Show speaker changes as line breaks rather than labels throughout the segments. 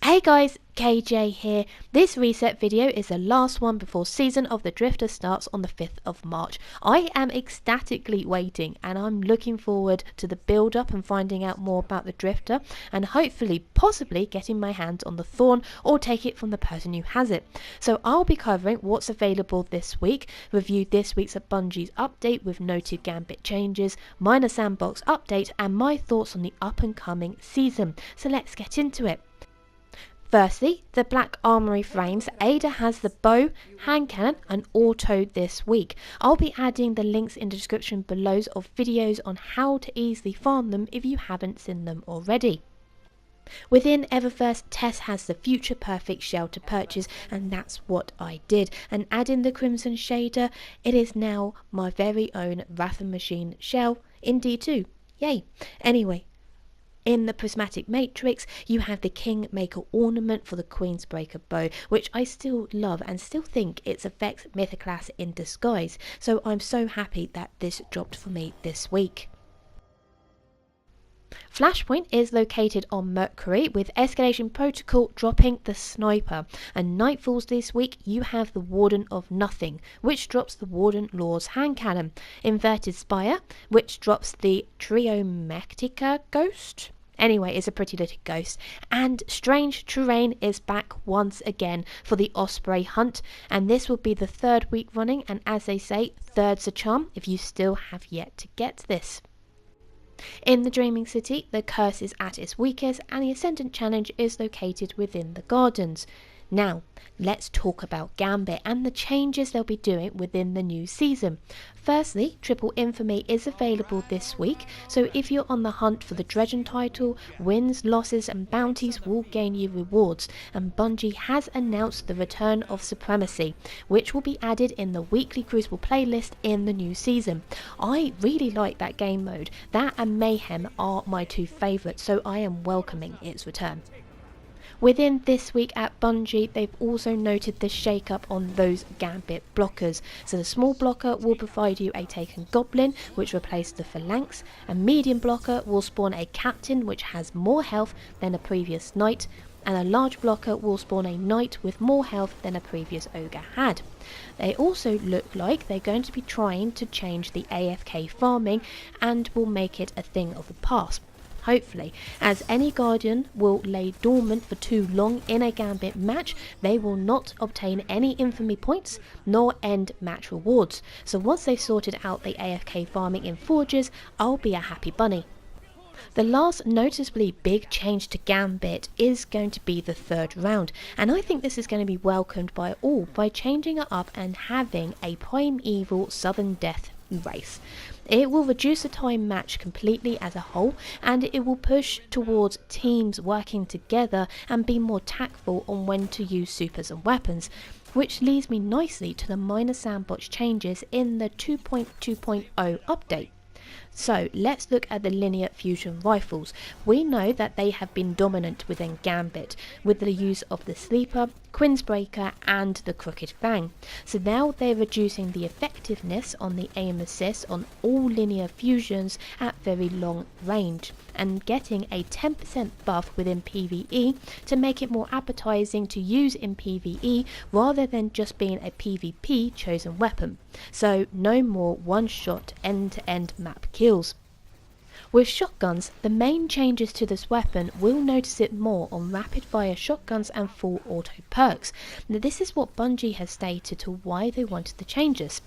Hey guys, KJ here. This reset video is the last one before Season of the Drifter starts on the 5th of March. I am ecstatically waiting and I'm looking forward to the build up and finding out more about the Drifter and hopefully, possibly getting my hands on the Thorn or take it from the person who has it. So I'll be covering what's available this week, review this week's Bungie's update with noted Gambit changes, minor Sandbox update and my thoughts on the up and coming season. So let's get into it. Firstly, the Black Armory frames. Ada has the bow, hand cannon and auto this week. I'll be adding the links in the description below of videos on how to easily farm them if you haven't seen them already. Within Eververse, Tess has the future perfect shell to purchase and that's what I did. And adding the Crimson Shader, it is now my very own Wrath of Machine shell in D2. Yay! Anyway. In the Prismatic Matrix, you have the Kingmaker ornament for the Queensbreaker bow, which I still love and still think it's effects Mythoclast in disguise, so I'm so happy that this dropped for me this week. Flashpoint is located on Mercury with Escalation Protocol dropping the Sniper, and Nightfalls this week you have the Warden of Nothing, which drops the Warden Lord's hand cannon, Inverted Spire, which drops the Triomectica Ghost. Anyway, it's a pretty little ghost. And Strange Terrain is back once again for the Osprey Hunt. And this will be the third week running. And as they say, third's a charm if you still have yet to get this. In the Dreaming City, the curse is at its weakest and the Ascendant Challenge is located within the gardens. Now, let's talk about Gambit and the changes they'll be doing within the new season. Firstly, Triple Infamy is available this week, so if you're on the hunt for the Dredgen title, wins, losses and bounties will gain you rewards, and Bungie has announced the return of Supremacy, which will be added in the weekly Crucible playlist in the new season. I really like that game mode. That and Mayhem are my two favourites, so I am welcoming its return. Within this week at Bungie, they've also noted the shake-up on those Gambit blockers. So the small blocker will provide you a Taken Goblin, which replaced the Phalanx. A medium blocker will spawn a Captain, which has more health than a previous Knight. And a large blocker will spawn a Knight with more health than a previous Ogre had. They also look like they're going to be trying to change the AFK farming and will make it a thing of the past. Hopefully, as any Guardian will lay dormant for too long in a Gambit match, they will not obtain any infamy points nor end match rewards. So once they've sorted out the AFK farming in Forges, I'll be a happy bunny. The last noticeably big change to Gambit is going to be the third round, and I think this is going to be welcomed by all by changing it up and having a Primeval Southern Death race. It will reduce the time match completely as a whole, and it will push towards teams working together and be more tactful on when to use supers and weapons, which leads me nicely to the minor Sandbox changes in the 2.2.0 update. So let's look at the linear fusion rifles. We know that they have been dominant within Gambit with the use of the Sleeper, Queensbreaker and the Crooked Fang. So now they're reducing the effectiveness on the aim assist on all linear fusions at very long range and getting a 10% buff within PvE to make it more appetizing to use in PvE rather than just being a PvP chosen weapon. So no more one-shot end-to-end map kills. With shotguns, the main changes to this weapon will notice it more on rapid fire shotguns and full auto perks. Now this is what Bungie has stated to why they wanted the changes.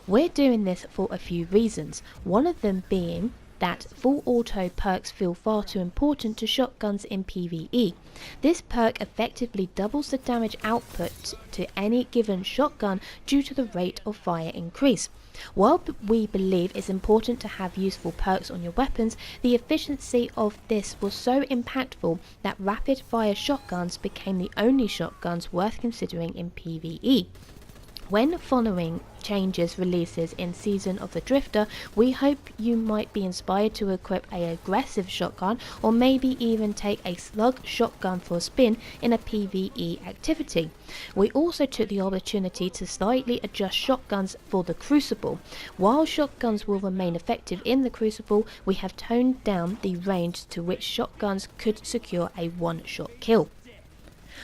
We're doing this for a few reasons, one of them being that full auto perks feel far too important to shotguns in PvE. This perk effectively doubles the damage output to any given shotgun due to the rate of fire increase. While we believe it's important to have useful perks on your weapons, the efficiency of this was so impactful that rapid fire shotguns became the only shotguns worth considering in PvE. When following changes releases in Season of the Drifter, we hope you might be inspired to equip an aggressive shotgun or maybe even take a slug shotgun for a spin in a PvE activity. We also took the opportunity to slightly adjust shotguns for the Crucible. While shotguns will remain effective in the Crucible, we have toned down the range to which shotguns could secure a one-shot kill.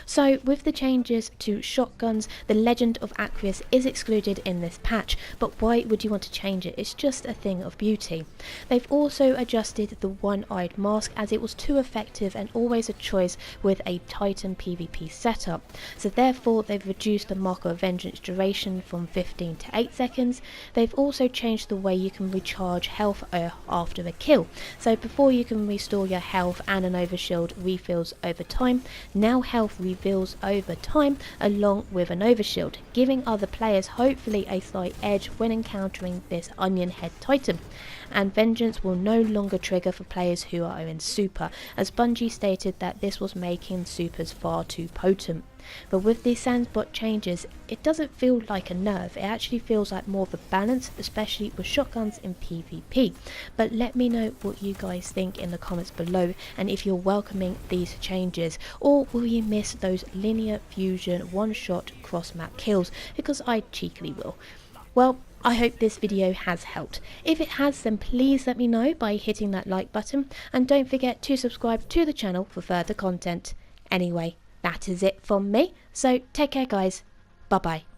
So with the changes to shotguns, the Legend of Aqueous is excluded in this patch, but why would you want to change it? It's just a thing of beauty. They've also adjusted the one-eyed mask as it was too effective and always a choice with a Titan PvP setup. So therefore they've reduced the Mark of Vengeance duration from 15 to 8 seconds. They've also changed the way you can recharge health after a kill. So before you can restore your health and an overshield refills over time, now health refills over time along with an overshield, giving other players hopefully a slight edge when encountering this Onion Head Titan. And Vengeance will no longer trigger for players who are in Super, as Bungie stated that this was making Supers far too potent. But with these Sandbox changes, it doesn't feel like a nerf, it actually feels like more of a balance, especially with shotguns in PvP. But let me know what you guys think in the comments below, and if you're welcoming these changes, or will you miss those linear fusion one-shot cross-map kills, because I cheekily will. Well, I hope this video has helped. If it has, then please let me know by hitting that like button, and don't forget to subscribe to the channel for further content. Anyway, that is it from me, so take care guys, bye bye.